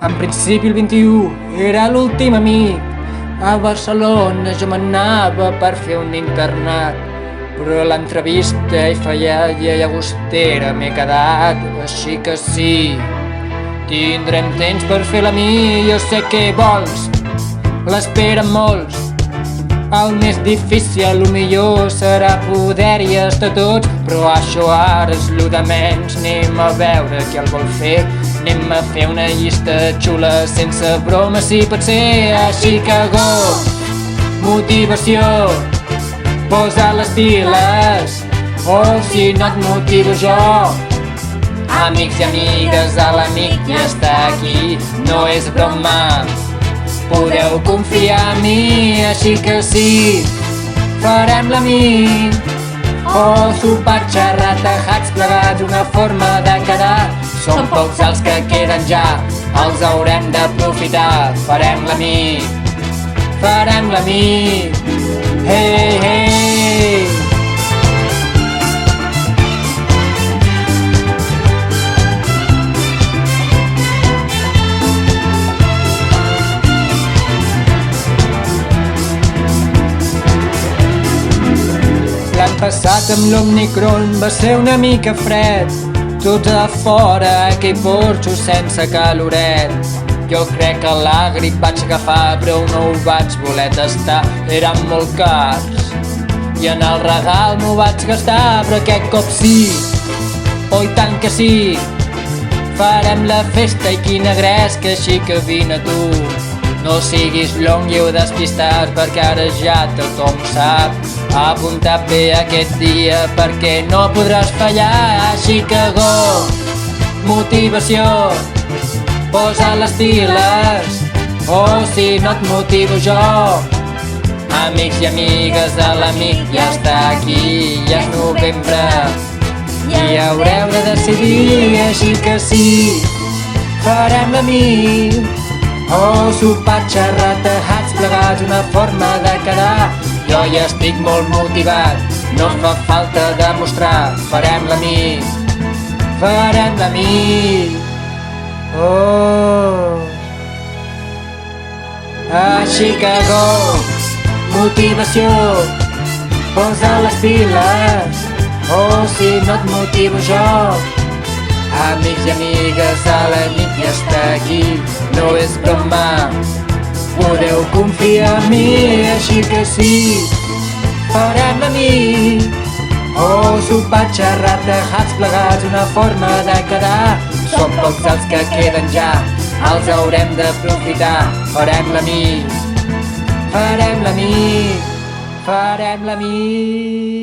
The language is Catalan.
En principi el 21 era l'últim amic. A Barcelona jo m'anava per fer un internat, però l'entrevista i feia i agostera m'he quedat, així que sí, tindrem temps per fer la mi, jo sé què vols, l'esperen molts. El més difícil, lo millor serà poder-hi estar tots, però això ara és lo de menys. Anem a veure qui el vol fer, anem a fer una llista xula sense broma si pot ser. Així que go, motivació, posa les piles, o si no et motivo jo. Amics i amigues, l'amic ja està aquí, no és broma. Podeu confiar en mi, així que sí, farem la mi. Sopar, xerrar, tajats plegats, una forma de quedar. Són pocs els que queden ja, els haurem d'aprofitar. Farem la mi, farem la mi. Hey, hey. L'any passat amb l'Omicron va ser una mica fred, tots a fora, aquell porxo sense caloret. Jo crec que la grip vaig agafar, però no ho vaig voler tastar, eren molt cars. I en el regal m'ho vaig gastar, però aquest cop sí, oh i tant que sí. Farem la festa i quina gresca, així que vine tu. No siguis long i ho despistat, perquè ara ja tothom sap. Apunta't bé aquest dia perquè no podràs fallar. Així que go, motivació, posa les piles, o si no et motivo jo. Amics i amigues, l'amic ja està aquí, ja és novembre i haureu de decidir. Així que sí, farem la mi. Sopar, xerrar, tajats plegats, una forma de quedar. Jo ja estic molt motivat, no fa falta demostrar. Farem la mi, farem la mi. Així que go, motivació, posa les piles, o si no et motivo jo. Amics i amigues, la nit ja està aquí, no és broma. Podeu confiar en mi, així que sí, farem la mi. Sopar, xerrar, tajats plegats, una forma de quedar. Són pocs els que queden ja, els haurem d'aprofitar. Farem la mi, farem la mi, farem la mi.